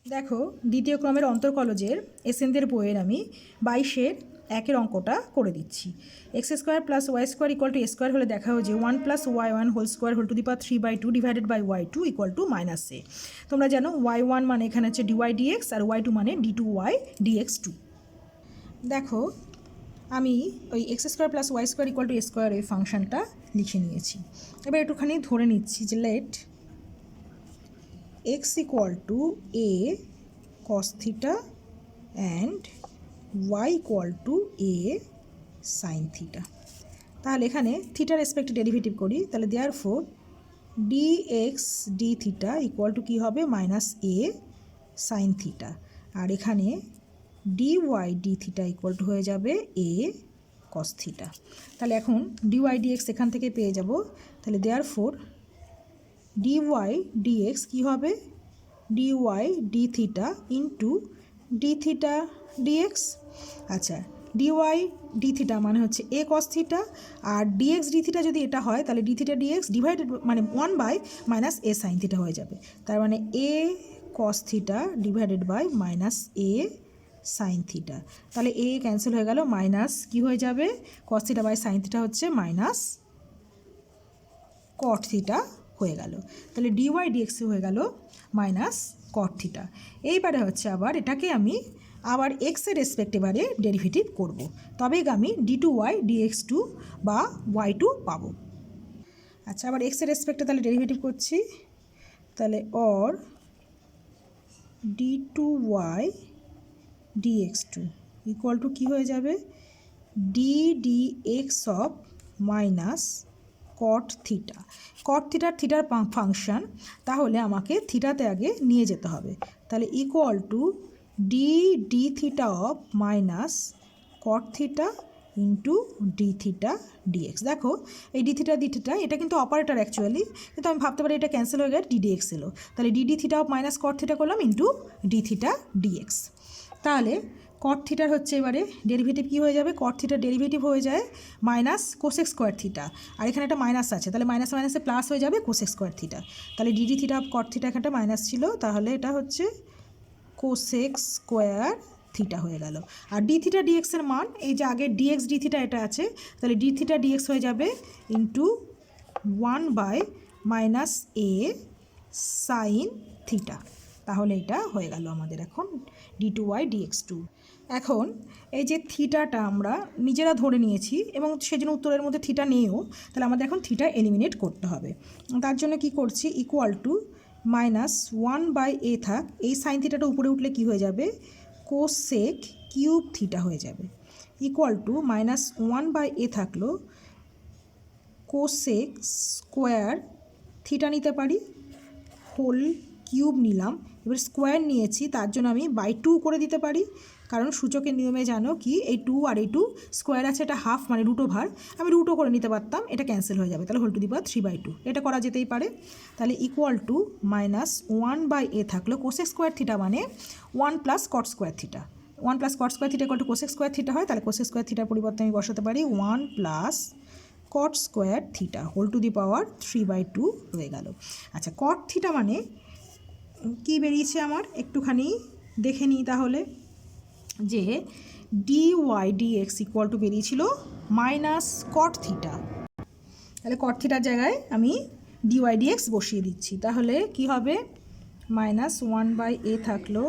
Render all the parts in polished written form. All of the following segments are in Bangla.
দেখো দ্বিতীয় ক্রমের অন্তর্কলজের এসএনদের বইয়ের আমি 22-এর 1-এর অঙ্কটা করে দিচ্ছি। X square plus y square equal to a square হলে দেখা হয় যে 1+y1 whole square whole to the power 3/2 divided by y2 equal to -a। তোমরা জানো y1 মানে এখানে হচ্ছে dy dx আর y2 মানে d2y dx2। দেখো আমি ওই x square plus y square equal to a square এই ফাংশনটা লিখে নিয়েছি। এবার একটুখানি ধরে নিচ্ছি যে let x equal to a cos theta and y equal to a sin theta। তাহলে এখানে থিটার রেসপেক্টে ডেরিভেটিভ করি, তাহলে therefore dx d theta equal to কী হবে -a sin থিটা, আর এখানে dy d theta equal to হয়ে যাবে a cos থিটা। তাহলে এখন dy dx এখান থেকে পেয়ে যাব, তাহলে দেয়ারফোর dy dx কী হবে dy d theta into d theta dx। আচ্ছা dy d থিটা মানে হচ্ছে a cos থিটা, আর dx d থিটা যদি এটা হয় তাহলে d থিটা dx ডিভাইডেড মানে 1/-a sin থিটা হয়ে যাবে। তার মানে a cos theta divided by -a sin theta. তাহলে a ক্যান্সেল হয়ে গেল, মাইনাস কি হয়ে যাবে cos theta by sin theta হচ্ছে cot থিটা হয়ে গেল। তাহলে dy dx হয়ে গেল cot থিটা। এইবারে হচ্ছে আবার এটাকে আমি আবার এক্সের রেসপেক্ট এবারে ডেরিভেটিভ করব, তবেই আমি d2y dx2 বা y2 পাবো। আচ্ছা আবার এক্সের রেসপেক্টে তাহলে ডেরিভেটিভ করছি, তাহলে or d2y dx2 equal to কী হয়ে যাবে d dx of cot theta. cot থিটার ফাংশন, তাহলে আমাকে থিটাতে আগে নিয়ে যেতে হবে, তাহলে equal two d d theta of cot theta into d theta dx। দেখো এই d থিটা এটা কিন্তু অপারেটর অ্যাকচুয়ালি, কিন্তু আমি ভাবতে পারি এটা ক্যান্সেল হয়ে গেলে d dx এলো, তাহলে d d theta of cot theta করলাম ইন্টু d থিটা dx। তাহলে cot থিটার হচ্ছে এবারে ডেরিভেটিভ কী হয়ে যাবে, cot থিটার ডেরিভেটিভ হয়ে যায় cosec স্কোয়ার থিটা, আর এখানে একটা মাইনাস আছে, তাহলে মাইনাসে প্লাস হয়ে যাবে cosec স্কোয়ার থিটা। তাহলে d d theta of cot theta এখানটা মাইনাস ছিল, তাহলে এটা হচ্ছে cosec স্কোয়ার থিটা হয়ে গেল। আর d থিটা dx এর মান এই যে আগে dx d থিটা এটা আছে, তাহলে d থিটা dx হয়ে যাবে ইন্টু 1/-a sin থিটা। তাহলে এটা হয়ে গেল আমাদের এখন d2y dx2। এখন এই যে থিটাটা আমরা নিজেরা ধরে নিয়েছি এবং সেজন্য উত্তরের মধ্যে থিটা নেও, তাহলে আমাদের এখন থিটা এলিমিনেট করতে হবে। তার জন্য কি করছি, ইকুয়াল টু -1/a থাক, এই সাইন থিটাটা উপরে উঠলে কি হয়ে যাবে কোসেক কিউব থিটা হয়ে যাবে, ইকুয়াল টু -1/a থাকলো কোসেক স্কোয়ার থিটা নিতে পারি, হোল কিউব নিলাম, এবার স্কোয়ার নিয়েছি তার জন্য আমি বাই 2 করে দিতে পারি, কারণ সূচকের নিয়মে জানো কি এই 2 আর এই 2 স্কোয়ার আছে, এটা হাফ মানে √ওভার, আমি √ও করে নিতে পারতাম, এটা ক্যান্সেল হয়ে যাবে, তাহলে হোল টু দি পাওয়ার 3/2 এটা করা যেতেই পারে। তাহলে ইকুয়াল টু -1/a থাকলো কোসেক স্কোয়ার থিটা মানে 1 + cot square theta, 1 + cot square theta equal two cosec square theta হয়, তাহলে কোসেক স্কোয়ার থিটার পরিবর্তে আমি বসাতে পারি 1 + cot square theta whole to the power 3/2 হয়ে গেল। আচ্ছা cot থিটা মানে কি বেরিয়েছে আমার একটুখানি দেখে নিই, তাহলে যে dy dx ইকুয়াল টু বেরিয়েছিল cot থিটা, তাহলে cot থিটার জায়গায় আমি dy dx বসিয়ে দিচ্ছি, তাহলে কি হবে -1/a থাকলো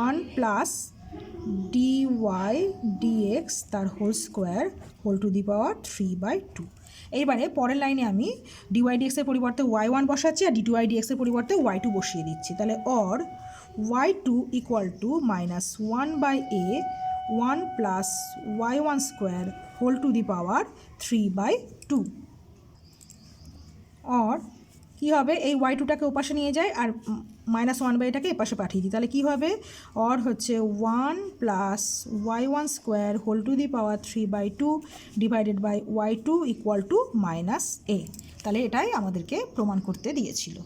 1 + dy dx তার whole square whole to the power 3/2। এইবারে পরের লাইনে আমি dy dx এর পরিবর্তে y1 বসাচ্ছি আর dy dx এর পরিবর্তে y2 বসিয়ে দিচ্ছি, তাহলে or y2 equal to -1/a 1 + y1 square whole to the power 3/2। Or কী হবে এই y2টাকে ওপাশে নিয়ে যায় আর -1/এটাকে এপাশে পাঠিয়ে দিই, তাহলে কী হবে অর হচ্ছে 1 + y1 square whole to the power 3/2 divided by y2 equal to -a। তাহলে এটাই আমাদেরকে প্রমাণ করতে দিয়েছিল।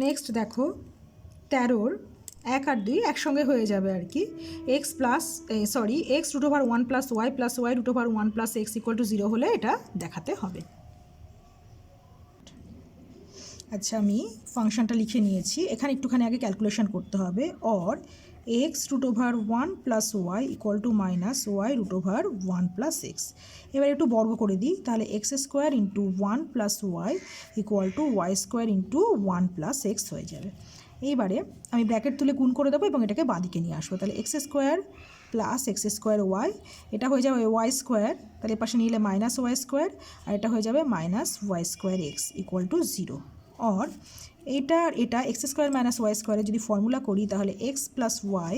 নেক্সট দেখো 13-র 1 আর 2 একসঙ্গে হয়ে যাবে আর কি, x √1 + y + y √1 + x equal to 0 হলে এটা দেখাতে হবে। আচ্ছা, আমি ফাংশনটা লিখে নিয়েছি। এখানে একটুখানি আগে ক্যালকুলেশন করতে হবে। Or x root over 1 plus y equal to minus y root over 1 plus x. এবার একটু বর্গ করে দিই, তাহলে x square into 1 plus y equal to y square into 1 plus x হয়ে যাবে। এইবারে আমি ব্র্যাকেট তুলে গুণ করে দেবো এবং এটাকে বাঁদিকে নিয়ে আসবো। তাহলে x square plus x square y, এটা হয়ে যাবে ওয়াই স্কোয়ার, তাহলে এর পাশে নিলে মাইনাস ওয়াই স্কোয়ার, আর এটা হয়ে যাবে minus y square x equal to 0। Or এটা এক্স স্কোয়ার মাইনাস ওয়াই স্কোয়ারে যদি ফর্মুলা করি তাহলে x plus y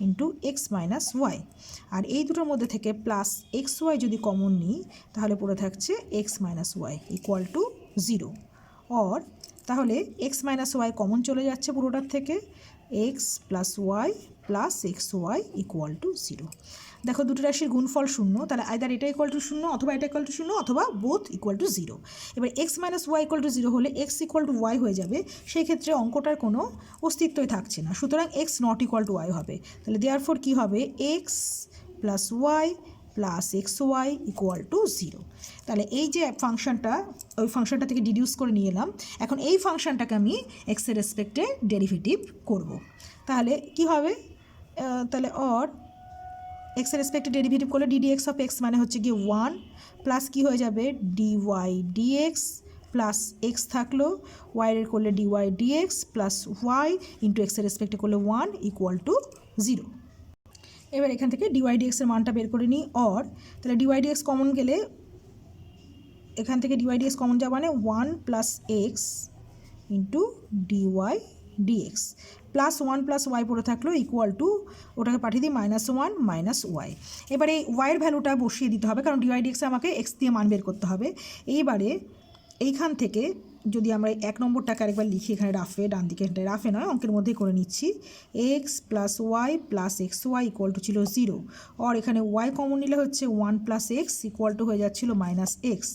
into x minus y, আর এই দুটোর মধ্যে থেকে প্লাস এক্স ওয়াই যদি কমন নিই তাহলে পড়ে থাকছে x minus y equal to 0। Or তাহলে এক্স মাইনাস ওয়াই কমন চলে যাচ্ছে পুরোটার থেকে, x plus y plus x y equal to 0। দেখো দুটো রাশির গুণফল 0, তাহলে আইদার এটা ইকুয়াল টু 0 অথবা এটা ইকুয়াল টু 0 অথবা বোথ ইকুয়াল টু 0। এবার x minus y equal to 0 হলে এক্স ইকুয়াল টু ওয়াই হয়ে যাবে, সেই ক্ষেত্রে অঙ্কটার কোনো অস্তিত্বই থাকছে না, সুতরাং x not equal to y হবে। তাহলে দেয়ারফর কী হবে, x plus y plus x y equal to 0। তাহলে এই যে ফাংশনটা, ওই ফাংশনটা থেকে ডিডিউস করে নিয়ে এলাম। এখন এই ফাংশনটাকে আমি এক্সের রেসপেক্টে ডেরিভেটিভ করব। তাহলে কি হবে, তাহলে অর এক্সের রেসপেক্টে ডেরিভেটিভ করলে ডিডি এক্স অফ এক্স মানে হচ্ছে গিয়ে 1 প্লাস কী হয়ে যাবে ডিওয়াই ডিএক্স প্লাস এক্স থাকলো, ওয়াইয়ের করলে dy dx plus y into এক্সের রেসপেক্টে করলে 1 ইকুয়াল টু 0। এবার এখান থেকে ডিওয়াই ডিএক্সের মানটা বের করে নিই। অর তাহলে ডিওয়াই ডিএক্স কমন গেলে এখান থেকে ডিওয়াই ডিএক্স কমন যাওয়া মানে 1 plus x into dy dx plus 1 plus y পড়ে থাকলো ইকুয়াল টু, ওটাকে পাঠিয়ে দিই -1 মাইনাস ওয়াই। এবারে ওয়াইয়ের ভ্যালুটা বসিয়ে দিতে হবে, কারণ ডিওয়াই ডিএক্সে আমাকে এক্স দিয়ে মান বের করতে হবে। এইবারে এইখান থেকে যদি আমরা 1 নম্বরটাকে আরেকবার লিখি এখানে রাফে, ডান দিকে রাফে নয় অঙ্কের মধ্যেই করে নিচ্ছি, x plus y plus x y equal to ছিল 0। অর এখানে ওয়াই কমন নিলে হচ্ছে 1 প্লাস এক্স ইকুয়াল টু হয়ে যাচ্ছিল minus x,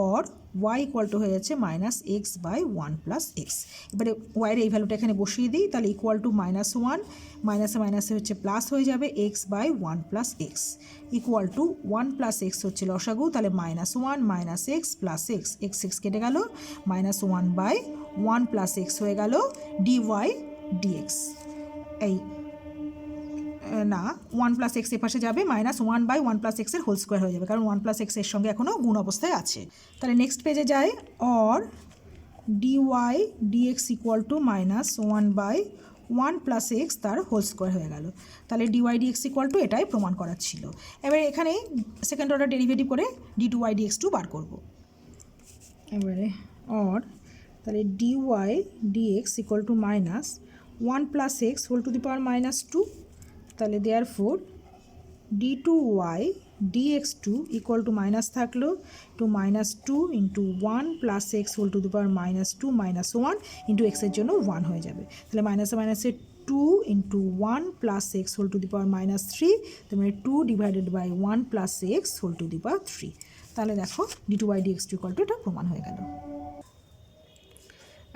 or y equal to হয়ে যাচ্ছে minus x by 1 plus x. এবারে ওয়াইয়ের এই ভ্যালুটা এখানে বসিয়ে দিই, তাহলে ইকুয়াল টু -1 মাইনাসে মাইনাসে হচ্ছে প্লাস হয়ে যাবে x by 1 plus x equal to 1 plus x হচ্ছে লসাগু, তাহলে -1 minus x plus x, x x কেটে গেল, -1 বাই 1 প্লাস এক্স হয়ে গেল ডিওয়াই ডিএক্স। এই না 1 প্লাস এক্স এর পাশে যাবে, -1 বাই 1 প্লাস এক্সের হোল স্কোয়ার হয়ে যাবে, কারণ 1 প্লাস এক্সের সঙ্গে এখনও গুণ অবস্থায় আছে। তাহলে নেক্সট পেজে যায়, or dy dx equal to -1 by 1 plus x তার হোল স্কোয়ার হয়ে গেল। তাহলে ডিওয়াই ডিএক্স ইকুয়াল টু এটাই প্রমাণ করার ছিল। এবারে এখানে সেকেন্ড অর্ডার ডেরিভেটিভ করে d2y dx2 বার করব। এবারে অর তাহলে dy dx equal to -1 plus x whole to the power -2, তাহলে therefore d2y dx2 equal to minus থাকলো two -2 into 1 plus x whole to the power -2 -1 into এক্সের জন্য 1 হয়ে যাবে। তাহলে মাইনাসে মাইনাসে 2 into 1 plus x whole to the power -3, তার মানে 2 divided by 1 plus x whole to the power 3। তাহলে দেখো d2y dx2 ইকুয়াল টু এটা প্রমাণ হয়ে গেল।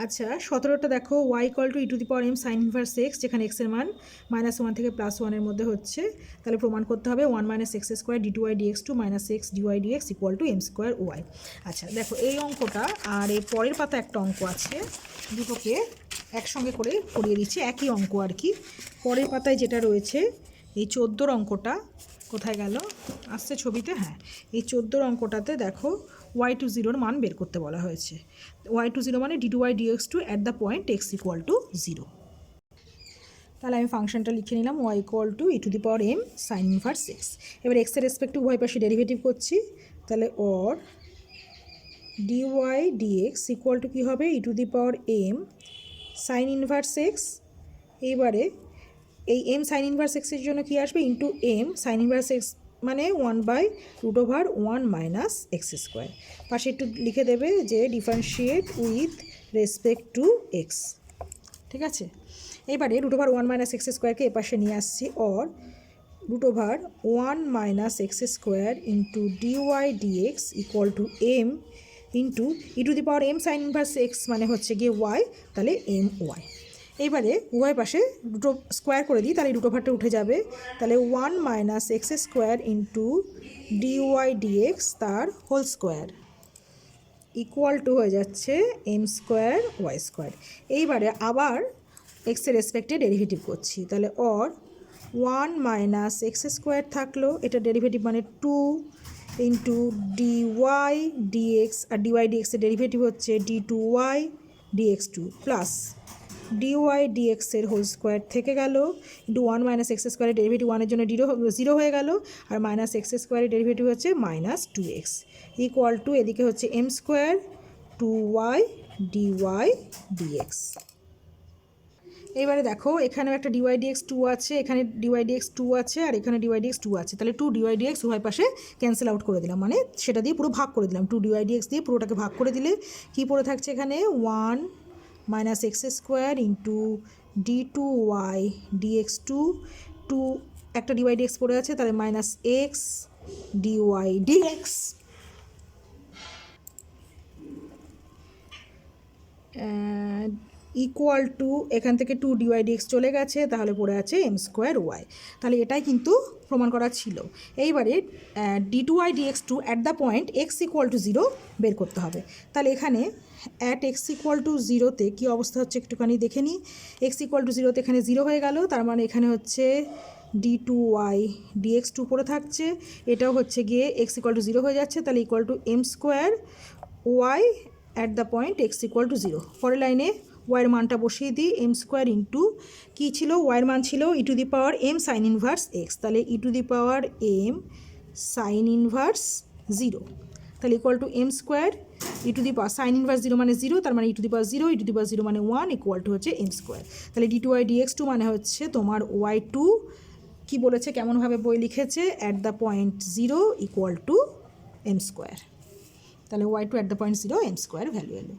আচ্ছা 17টা দেখো, y equal to e to the power m sine inverse x, যেখানে x এর মান -1 থেকে +1 এর মধ্যে হচ্ছে, তাহলে প্রমাণ করতে হবে 1 minus x square d2y dx2 minus x dy dx equal to m square y. আচ্ছা দেখো এই অঙ্কটা আর এর পরের পাতা একটা অঙ্ক আছে, দুটোকে একসঙ্গে করে করিয়ে দিচ্ছি, একই অঙ্ক আর কি। পরের পাতায় যেটা রয়েছে এই 14 অঙ্কটা কোথায় গেল, আসছে ছবিতে, হ্যাঁ এই 14 অঙ্কটাতে দেখো y20 মান বের করতে বলা হয়েছে। y20 মানে d2y dx2 at the point x equal to 0। তাহলে আমি ফাংশনটা লিখে নিলাম y equal to e to the power m sine inverse x. এবার এক্সের রেসপেক্টে উভয় পাশে ডেরিভেটিভ করছি, তাহলে or dy dx equal to কী হবে e to the power m sine inverse x. এইবারে এই m সাইন ইনভার্স এক্সের জন্য কী আসবে, into m sine inverse x মানে 1/√1 মাইনাস এক্স স্কোয়ার। পাশে একটু লিখে দেবে যে differentiate with respect to x, ঠিক আছে। এবারে √1 মাইনাস এক্স স্কোয়ারকে এপাশে নিয়ে আসছি, or √1 minus x square into dy dx equal to m into e to the power m sine inverse x মানে হচ্ছে গিয়ে ওয়াই, তাহলে m ওয়াই। এইবারে উভয় পাশে দুটো স্কোয়ার করে দিই, তাহলে দুটো ভাগটা উঠে যাবে, তাহলে 1 minus x square into dy dx তার হোল স্কোয়ার ইকুয়াল টু হয়ে যাচ্ছে এম স্কোয়ার ওয়াই স্কোয়ার। এইবারে আবার এক্সের রেসপেক্টে ডেরিভেটিভ করছি, তাহলে অর 1 মাইনাস এক্স স্কোয়ার থাকলো, এটা ডেরিভেটিভ মানে 2 ইন্টু ডি ওয়াই ডিএক্স, আর ডিওয়াই ডিএক্সের ডেরিভেটিভ হচ্ছে d two y dx two plus dy ডিএক্সের হোল স্কোয়ার থেকে গেল ইন্টু 1 মাইনাস এক্স স্কোয়ারের ডেরিভেটিভ 1-এর জন্য 0 হয়ে গেল, আর মাইনাস এক্স স্কোয়ারের ডেরিভেটিভ হচ্ছে মাইনাস 2x ইকুয়াল টু এদিকে হচ্ছে m square 2y dy dx. এবারে দেখো এখানেও একটা ডিওয়াই ডিএক্স 2 আছে, এখানে ডিওয়াই ডিএক্স 2 আছে, আর এখানে ডিওয়াই ডিএক্স 2 আছে, তাহলে 2 ডিওয়াই ডিএক্স উভয় পাশে ক্যান্সেল আউট করে দিলাম, মানে সেটা দিয়ে পুরো ভাগ করে দিলাম। 2 ডিওয়াই ডিএক্স দিয়ে পুরোটাকে ভাগ করে দিলে কি পড়ে থাকছে এখানে 1 minus x square into d two y dx two একটা ডিওয়াই ডিএক্স পড়ে আছে, তাহলে minus x dy dx equal to এখান থেকে 2 ডিওয়াই ডিএক্স চলে গেছে, তাহলে পড়ে আছে এম স্কোয়ার ওয়াই। তাহলে এটাই কিন্তু প্রমাণ করা ছিল। এইবারে d two y dx two at the point x equal to 0 বের করতে হবে। তাহলে এখানে অ্যাট এক্স ইকুয়াল টু 0-তে কী অবস্থা হচ্ছে একটুখানি দেখে নিই। এক্স ইকুয়াল টু 0-তে এখানে 0 হয়ে গেল, তার মানে এখানে হচ্ছে d two y dx two পড়ে থাকছে, এটাও হচ্ছে গিয়ে এক্স ইকুয়াল টু 0 হয়ে যাচ্ছে, তাহলে equal to m square y at the point x equal to 0। পরের লাইনে ওয়াইয়ের মানটা বসিয়ে দিই, এম স্কোয়ার ইন্টু কী ছিল, ওয়াইয়ের মান ছিল e to the power m sine inverse x, তাহলে e to the power m sine inverse 0, তাহলে equal to m square e to the power sine inverse 0 মানে 0, তার মানে ই to the power 0, E to the পাওয়ার 0 মানে 1 ইকুয়াল টু হচ্ছে এম স্কোয়ার। তাহলে d two y dx two মানে হচ্ছে তোমার ওয়াই টু কী বলেছে, কেমনভাবে বই লিখেছে, at the point 0 equal to m square, তাহলে y two at the point 0 m square value এলো।